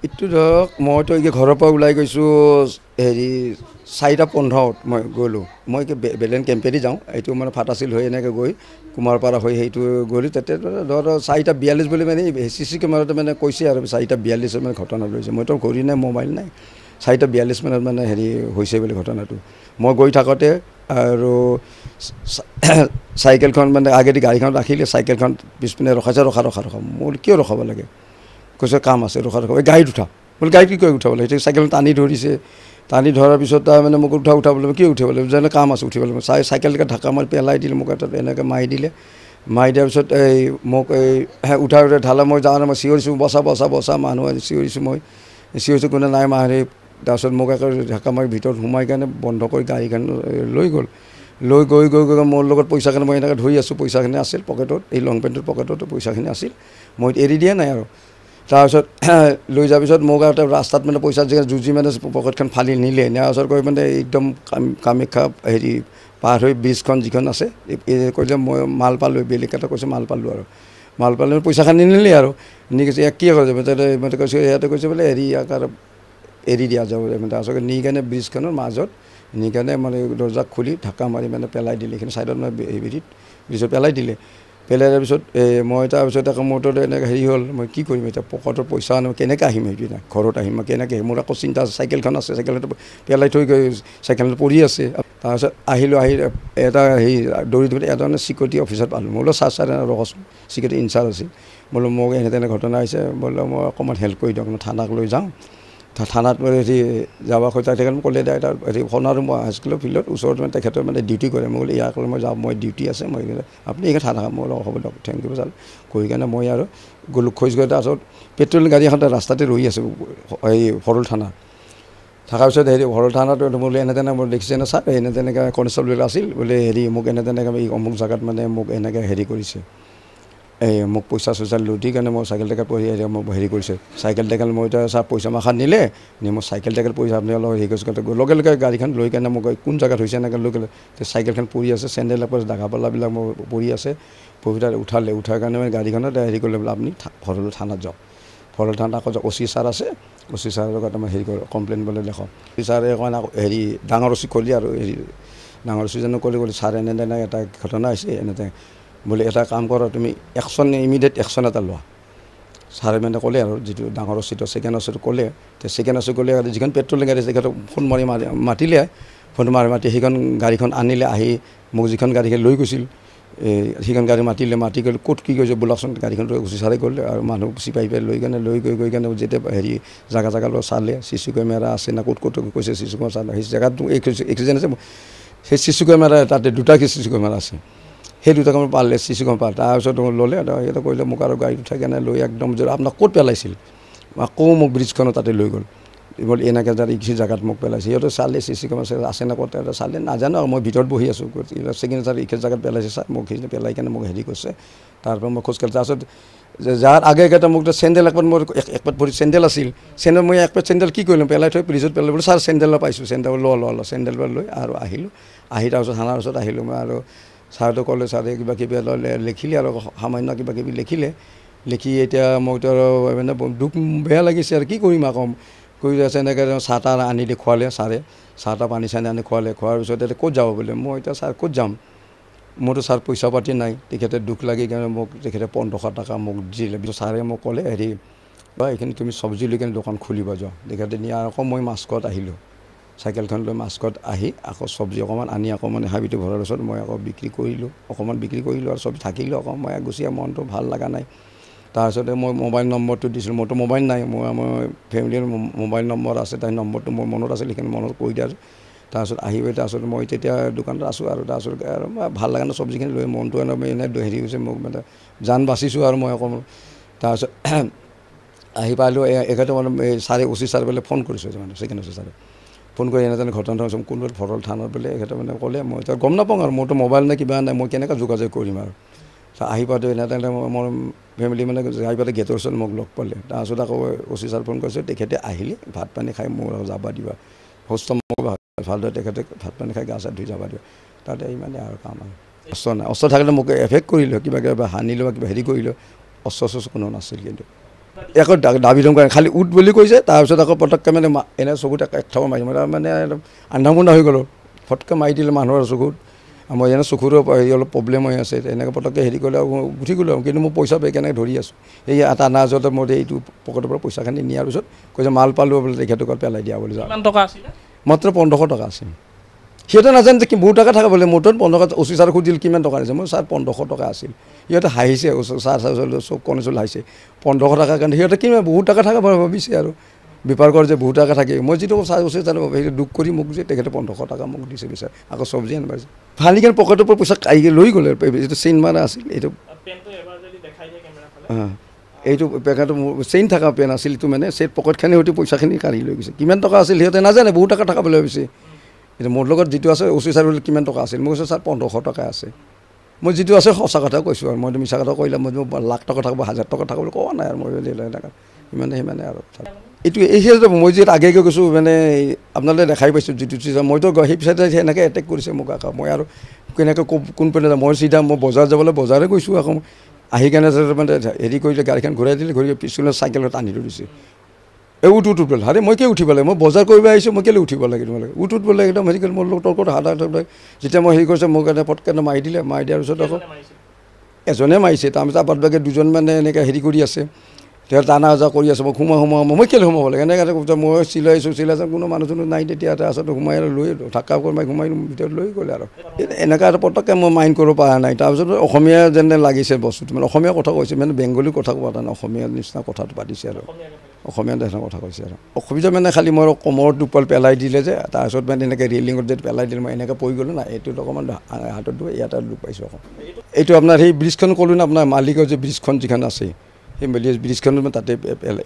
এইটো ধৰক মইতো এতিয়া ঘৰৰ পৰা ওলাই গৈছোঁ হেৰি 4:15 মই গ'লোঁ মই বেলেন কেম্পেদি যাওঁ এইটো মানে ফাটাছিল হৈ এনেকৈ গৈ কুমাৰপাৰা হৈ সেইটো গ'লোঁ তেতিয়া ধৰক 4:42 বুলি মানে CC কেমেৰাটো মানে কৈছে আৰু 4:42 মানে ঘটনা লৈছে মইতো ঘড়ী নাই মোবাইল নাই 4:42 মানত মানে হেৰি হৈছে বুলি ঘটনাটো মই গৈ থাকোঁতে আৰু চাইকেলখন মানে আগেদি গাড়ীখন ৰাখিলে চাইকেলখন পিছপিনে ৰখাইছে ৰখা মোৰ কিয় ৰখাব লাগে কৈছে কাম আছে ৰখা গাড়ীত উঠা বোলে গাড়ী কি কৰি উঠাব লাগে সেইটো চাইকেল টানি ধৰিছে টানি ধৰাৰ পিছত তাৰ মানে মোক উঠাবলৈ কি উঠিব লাগিব যেনে কাম আছে উঠিব লাগিব চাইকেলকে ঢাকা মাৰি পেলাই দিলে মোক এটা এনেকৈ মাৰি দিলে মাৰি দিয়াৰ পিছত এই মোক এই উঠাই ঢালে মই যাওঁ মই চিঞৰিছোঁ বচা মানুহ চিঞৰিছোঁ মই চিঞৰিছোঁ কোনে নাই মাৰি তাৰপিছত মোক একে ঢাকা মাৰি ভিতৰত সোমাই কাৰণে বন্ধ কৰি গাড়ীখন লৈ গ'ল লৈ গৈ মোৰ লগত পইচাখিনি মই এনেকৈ ধৰি আছোঁ পইচাখিনি আছিল পকেটত এই লং পেণ্টৰ পকেটতো পইচাখিনি আছিল মই এৰি দিয়া নাই আৰু তাৰপিছত লৈ যোৱাৰ পিছত মোক আৰু ৰাস্তাত মানে পইচা যুঁজি মানে পকেটখন ফালি নিলে নিয়াৰ পাছত গৈ মানে একদম কামাখ্যা হেৰি পাৰ হৈ ব্ৰিজখন যিখন আছে কৈছে মই মাল পালোঁ বেলেগ এটা কৈছে মাল পালোঁ আৰু মাল পালে পইচাখিনি নিলে আৰু নি কৈছে কি কৰে মানে কৈছে সিহঁতে কৈছে বোলে হেৰি আৰু এৰি দিয়া যাব তাৰপিছত নি কাৰণে ব্ৰিজখনৰ মাজত নি কাৰণে মানে দৰ্জা খুলি ঢাকা মাৰি মানে পেলাই দিলে এইখিনি ছাইডত মানে হেৰিত ব্ৰিজত পেলাই দিলে পেলাই দিয়াৰ পিছত মই তাৰপিছত আকৌ মোৰতো এনেকৈ হেৰি হ'ল মই কি কৰিম এতিয়া পকেটৰ পইচা আনো কেনেকৈ আহিম সেইদিনা ঘৰত আহিম মই কেনেকৈ আহিম মোৰ আকৌ চিন্তা চাইকেলখন আছে চাইকেলটো পেলাই থৈ গৈ চাইকেলটো পৰি আছে তাৰপিছত আহিলোঁ আহি এটা হেৰি দৌৰি এটা মানে চিকিউৰিটি অফিচাৰ পালোঁ মই বোলো ছাৰ ৰখচোন চিকিউৰিটি ইনচাৰ্জ আছিল বোলো মোক এনে ঘটনা হৈছে বোলো মই অকণমান হেল্প কৰি দিয়ক মই থানাক লৈ যাওঁ থানাত হেৰি যাব খোজা তেখেত মোক ক'লে এতিয়া হেৰি সোণাৰু হাইস্কুলৰ ফিল্ডত ওচৰত মানে তেখেতৰ মানে ডিউটি কৰে মই বোলে ইয়াক মই যাওঁ মই ডিউটি আছে মই আপুনি এইখন থানা মই হ'ব দিয়ক থেংক ইউ ছাৰ কৰি কাৰণে মই আৰু গ'লোঁ খোজ গৈ তাৰপিছত পেট্ৰলিং গাড়ী এখন ৰাস্তাতে ৰৈ আছোঁ এই ভৰল থানা থকাৰ পিছত হেৰি ভৰল থানাত বোলে এনে তেনে মই দেখিছে নে ছাৰ এনে তেনেকৈ কনষ্টেবল আছিল বোলে হেৰি মোক এনে তেনেকৈ অমুক জেগাত মানে মোক এনেকৈ হেৰি কৰিছে এই মোক পইচা চইচা লুটি কাৰণে মই চাইকেল টেকেল পঢ়ি মোক হেৰি কৰিছে চাইকেল টেকেল মই এতিয়া ছাৰ পইচা মাখান নিলে নি মই চাইকেল টেকেল পইচা আপুনি অলপ হেৰি কৰিছে লগে গাড়ীখন লৈ কেনে মোক কোন জেগাত হৈছে এনেকৈ লৈ গ'লে চাইকেলখন পৰি আছে চেণ্ডেল দাগা পাল্লাবিলাক মোৰ পৰি আছে পৰি উঠালে উঠাৰ কাৰণে মানে গাড়ীখনত হেৰি কৰিলে বোলে আপুনি ভৰল থানাত যাওক ভৰল থানাত আকৌ OC ছাৰ আছে OC ছাৰৰ লগত মই হেৰি কৰোঁ কমপ্লেইন বোলে লেখক ছাৰে অকণ হেৰি ডাঙৰ OC ক'লি আৰু হেৰি ডাঙৰ OC জানো ক'লে ছাৰ এনে এটা ঘটনা হৈছে এনেকৈ বোলে এটা কাম কৰা তুমি ইমিডিয়েট একশ্যন এটা লোৱা ছাৰে মানে ক'লে আৰু যিটো ডাঙৰ OCটো ছেকেণ্ড OCটো ক'লে ছেকেণ্ড OC ক'লে যিখন পেট্ৰলিং গাড়ী তেখেতক ফোন মাৰি মাতিলে ফোন মাতি সেইখন গাড়ীখন আনিলে আহি মোক যিখন গাড়ীখন লৈ গৈছিল সেইখন গাড়ী মাতি গ'ল ক'ত কি কৈছে বোলাচোন গাড়ীখন OC ছাৰে গ'লে আৰু মানুহ চিপাহী লৈ কেনে গৈ কেনে যেতিয়া হেৰি জেগা চালে CC কেমেৰা আছে না ক'ত কৈছে CC কেমেৰা চালে সেই জেগাটো এক্সিডেণ্ট আছে সেই CC কেমেৰা তাতে দুটা CC কেমেৰা আছে সেই দুটা কামত পালে CC কেমেৰা পালে তাৰপিছত ল'লে সিহঁতে কৰিলে মোক আৰু গাড়ীত উঠাই কেনে লৈ একদম আপোনাক ক'ত পেলাইছিল আকৌ মোক ব্ৰিজখনত তাতে লৈ গ'ল বোলে এনেকৈ যাতে ইখিনি জেগাত মোক পেলাইছে সিহঁতে চালে CC কেমেৰা আছে না ক'ত চালে নাজানো আৰু মই ভিতৰত বহি আছোঁ ছেকেণ্ড ছাৰ এইখিনি জেগাত পেলাইছে ছাৰ মোক সেইখিনি পেলাই কেনে মোক হেৰি কৰিছে তাৰপৰা মই খোজকাঢ়ি তাৰপিছত যাৰ আগে মোক চেণ্ডেল একপাত মোৰ একপাত ভৰিত চেণ্ডেল আছিল চেণ্ডেল মই একপাত চেণ্ডেল কি কৰিলোঁ পেলাই থৈ ব্ৰিজত পেলাই বোলো ছাৰ চেণ্ডেল পাইছোঁ চেণ্ডেল ল চেণ্ডেল লৈ আৰু আহিলোঁ আহি তাৰপিছত থানাৰ ওচৰত আহিলোঁ মই আৰু ছাৰটো ক'লে ছাৰে কিবাকিবি লিখিলে আৰু সামান্য কিবাকিবি লিখি এতিয়া মইতো আৰু মানে দুখ বেয়া লাগিছে আৰু কি কৰিম আকৌ কৰি আছে এনেকৈ চাহ তাহ আনি দেখুৱালে ছাৰে চাহ তাহ পানী চানী আনি খোৱালে খোৱাৰ পিছত এতিয়া ক'ত যাব বোলে মই এতিয়া ছাৰ ক'ত যাম মোৰতো ছাৰ পইচা পাতি নাই তেখেতে দুখ লাগি কাৰণে মোক তেখেতে 1500 টকা মোক দিলে ছাৰে মোক ক'লে হেৰি বা এইখিনি তুমি চব্জি লৈ কিনে দোকান খুলিব যোৱা তেখেতে নিয়ে আকৌ মই মাস্কত আহিলোঁ চাইকেলখন লৈ মাস্কত আহি আকৌ চব্জি অকণমান আনি আকৌ মানে হাবিটো ভৰাৰ পিছত মই আকৌ অকণমান বিক্ৰী কৰিলোঁ আৰু চব্জি থাকিলোঁ আকৌ মই গুচি মনটো ভাল লগা নাই তাৰপিছতে মই মোবাইল নম্বৰটো দিছিলোঁ মোৰতো মোবাইল নাই মই ফেমিলিৰ মোবাইল নম্বৰ আছে তাৰ নম্বৰটো মোৰ মনত আছিল সেইখিনি মনত কৰি দিয়া তাৰপিছত তাৰপিছত মই তেতিয়া দোকানত আছোঁ আৰু তাৰপিছত আৰু মই ভাল লগা নাই চব্জিখিনি লৈ মনটো এনে হেৰি হৈছে মোক মানে জান বাচিছোঁ আৰু মই অকণমান তাৰপিছত আহি পালোঁ এখেতে মানে ছাৰে OC ছাৰ বোলে ফোন কৰিছোঁ মানে ছেকেণ্ড OC ছাৰে ফোন কৰি এনেধৰণে ঘটনা কোনটো ভৰল থানাত বোলে এখেতে মানে ক'লে মই এতিয়া গম নাপাওঁ আৰু মোৰতো মোবাইল নাই কিবা নাই মই কেনেকৈ যোগাযোগ কৰিম আৰু আহি পাওঁতে এনেধৰণে মোৰ ফেমিলি মানে আহি পাওঁতে গেটৰ ওচৰত মোক লগ পালে তাৰপিছত আকৌ OC ছাৰ ফোন কৰিছে তেখেতে আহিলে ভাত পানী খাই মোৰ যাবা দিবা সুস্থ মোক ভালদৰে তেখেতে ভাত পানী খাই গা চা ধুই যাবা দিবা তাতে ইমানে আৰু কাম আৰু অস্ত্ৰ থাকিলে মোক এফেক্ট কৰিলোঁ কিবা হানিলোঁ বা কিবা হেৰি কৰিলোঁ অস্ত্ৰ কোনো নাছিল কিন্তু একো দাবী দম কৰা খালি উঠ বুলি কৈছে তাৰপিছত আকৌ পটককৈ মানে এনে চকুত এক ঠাপ মাৰি মানে আন্ধা মুন্ধা হৈ গ'লোঁ ফটকৈ মাৰি দিলে মানুহৰ চকুত মই এনে চকুৰো হেৰি অলপ প্ৰব্লেম হৈ আছে এনেকৈ পটককৈ হেৰি কৰিলে উঠি গ'লোঁ কিন্তু মই পইচা পাই কেনেকৈ ধৰি আছোঁ এই এটা আনা য'তে মই এইটো পকেটৰ পৰা পইচাখিনি নিয়াৰ পিছত কৈছে মাল পালোঁ বোলে তেখেতক পেলাই দিয়া বুলি কিমান টকা আছিলে মাত্ৰ 1500 টকা আছিল সিহঁতে নাজানে যে বহুত টকা থকা বোলে মোৰ তাত 1500 অচি ছাৰ সুধিল কিমান টকা আছে মই ছাৰ 1500 টকা আছিল সিহঁতে হাঁহিছে ছাৰ চব কণচল হাঁহিছে 1500 টকাৰ কাৰণে সিহঁতে কিমান বহুত টকা থকা ভাবিছে আৰু বেপাৰ কৰে যে বহুত টকা থাকে মই যিটো চাই অচি ছাৰ দুখ কৰি মোক যে তেখেতে 1500 টকা মোক দিছে বিচাৰ আকৌ চব্জি আনিবাইছে ফালি কেনে পকেটৰ পৰা পইচা লৈ গ'লে যিটো চেইন মাৰা আছিল এইটো এইটো পেকেটটো মোৰ চেইন থকা পেন আছিল এইটো মানে চেট পকেটখিনি সৈতে পইচাখিনি কাঢ়ি লৈ গৈছে কিমান টকা আছিল সিহঁতে নাজানে বহুত টকা থকা বুলি ভাবিছে এতিয়া মোৰ লগত যিটো আছে অচি ছাৰ বুলি কিমান টকা আছিল মই কৈছোঁ ছাৰ 1500 টকা আছে মই যিটো আছে সঁচা কথা কৈছোঁ আৰু মইতো মিছা কথা কৈলে মই লাখ টকা থাকব 1000 টকা থাকব বুলি কোৱা নাই আৰু মই এনেকৈ সিমানে আৰু এইটো এই মই যিহেতু আগে কৈছোঁ মানে আপোনালোকে দেখাই পাইছোঁ যিটো চিজন মইতো সেই চাইডে সেনেকৈ এটেক কৰিছে মোক আকৌ মই আৰু কেনেকৈ কোন পিনে মই চিধা মই বজাৰ যাবলৈ বজাৰে গৈছোঁ আকৌ আহি কেনে মানে হেৰি কৰিলে গাড়ীখন ঘূৰাই দিলে ঘূৰি পিছলৈ চাইকেলত টানি ধৰিছে এই উঠ বোলে আৰে মই কিয় উঠিব লাগে মই বজাৰ কৰিব আহিছোঁ মই কেলৈ উঠিব লাগে তোমালোকে উঠ বোলে একদম হেৰি কৰি মোৰ লগত তৰ্কত হাত যেতিয়া মই হেৰি কৰিছোঁ মোক এটা পটকৈ মাৰি দিলে মাৰি দিয়াৰ পিছত আকৌ এজনে মাৰিছে তাৰপিছত আপাত বাগে দুজন মানে এনেকৈ হেৰি কৰি আছে তেওঁ টানা আজা কৰি আছে মই সোমাওঁ মই কেলৈ সোমাব লাগে এনেকৈ মই চিলাইছোঁ কোনো মানুহজনো নাই তেতিয়া আচলতে সোমাই লৈ ঢাকা কৰি সোমাই ভিতৰত লৈ গ'লে আৰু এনেকৈ এটা পটককৈ মই মাইণ্ড কৰিব পৰা নাই তাৰপিছত অসমীয়া যেনে লাগিছে বস্তুটো মানে অসমীয়া কথা কৈছে মানে বেংগলী কথা পতা নাই অসমীয়া নিচিনা কথাটো পাতিছে আৰু অসমীয়া নিচিনা কথা কৈছে আৰু অসুবিধা মানে খালি মই কমৰত দুপাল পেলাই দিলে যে তাৰপিছত মানে এনেকৈ ৰেলিঙত যে পেলাই দিলে মই এনেকৈ পৰি গ'লোঁ না এইটোত অকণমান হাতত ইয়াতে দুখ পাইছোঁ আকৌ এইটো আপোনাৰ সেই ব্ৰিজখন ক'লোঁ না আপোনাৰ মালিকৰ যে ব্ৰিজখন যিখন আছে সেই ব্ৰিজখনত মই তাতে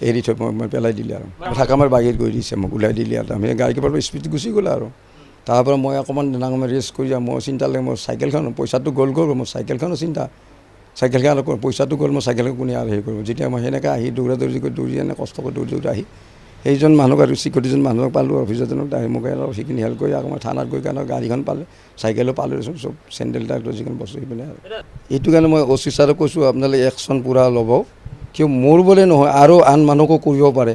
এৰি থৈ মই পেলাই দিলে আৰু থাকামাৰ বাহিৰত গৈ দিছে মোক ওলাই দিলে আৰু আমি গাড়ীকেইবাৰ স্পীড গুচি গ'লে আৰু তাৰপৰা মই অকণমান ডাঙৰ ৰেষ্ট কৰি মই চিন্তা লাগে মোৰ চাইকেলখন পইচাটো গ'ল মোৰ চাইকেলখনো চিন্তা চাইকেলখন পইচাটো গ'ল মই চাইকেলখন কোনে আৰু হেৰি কৰোঁ যেতিয়া মই সেনেকৈ আহি দৌৰি কৰি দৌৰি এনে কষ্ট কৰি দৌৰি আহি সেইজন মানুহক আৰু চিকিউৰিটিজন মানুহক পালোঁ অফিচাৰজনক আহি মোক আৰু সেইখিনি হেল্প কৰি আকৌ মই থানাত গৈ কাৰণে গাড়ীখন পালে চাইকেলো পালোঁ চব চেণ্ডেল টাইপৰ যিকোনো বস্তু সেইবিলাক আৰু এইটো কাৰণে মই অচি ছাৰক কৈছোঁ আপোনালোকে একশ্যন পূৰা ল'ব কিয় মোৰ বোলে নহয় আৰু আন মানুহকো কৰিব পাৰে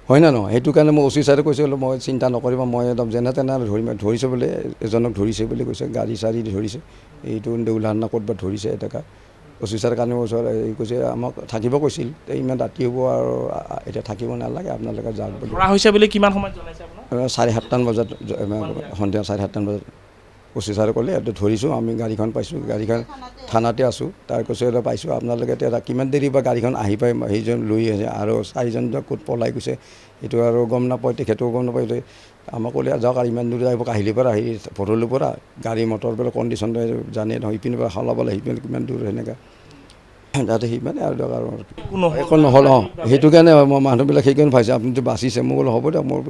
হয় না নহয় সেইটো কাৰণে মই অচি ছাৰে কৈছে বোলে মই চিন্তা নকৰিব মই একদম যেনে তেনে ধৰিছে বোলে এজনক ধৰিছে বুলি কৈছে গাড়ী চাৰি ধৰিছে এইটো দেউলাহান্না ক'তবা ধৰিছে এটেকা অচি ছাৰ কাৰণে ওচৰত এই কৈছে আমাক থাকিব কৈছিল ইমান ৰাতি হ'ব আৰু এতিয়া থাকিব নালাগে আপোনালোকে যাওক বুলি ধৰা হৈছে বুলি কিমান সময়ত জনাইছে আপোনাক 7:30 বজাত সন্ধিয়া 7:30 বজাত অচি ছাৰে ক'লে ইয়াতে ধৰিছোঁ আমি গাড়ীখন পাইছোঁ গাড়ীখন থানাতে আছোঁ তাৰ কৈছে পাইছোঁ আপোনালোকে এতিয়া কিমান দেৰি বা গাড়ীখন আহি পাই সেইজন লৈ আছে আৰু 4জন ক'ত পলাই গৈছে এইটো আৰু গম নাপায় তেখেতেও গম নাপায় আমাক ক'লে যাওক আৰু ইমান দূৰ আহিব কাহিলীৰ পৰা আহি ভৰলুৰ পৰা গাড়ী মটৰবিলাক কণ্ডিশ্যন জানে নহয় ইপিনৰ পৰা সলাবলৈ সিপিনে কিমান দূৰ সেনেকৈ যাতে সিমানে আৰু দিয়ক আৰু একো নহ'ল সেইটো কাৰণে মই মানুহবিলাক সেইকাৰণে ভাবিছে আপুনিতো বাচিছে মোক বোলে হ'ব দিয়ক মোৰ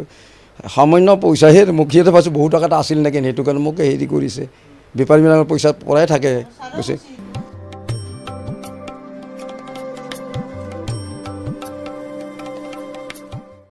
সামান্য পইচাহে মোক সিহঁতে ভাবিছোঁ বহুত টকা এটা আছিল নেকি সেইটো কাৰণে মোক হেৰি কৰিছে বেপাৰীবিলাকৰ পইচা পৰাই থাকে কৈছে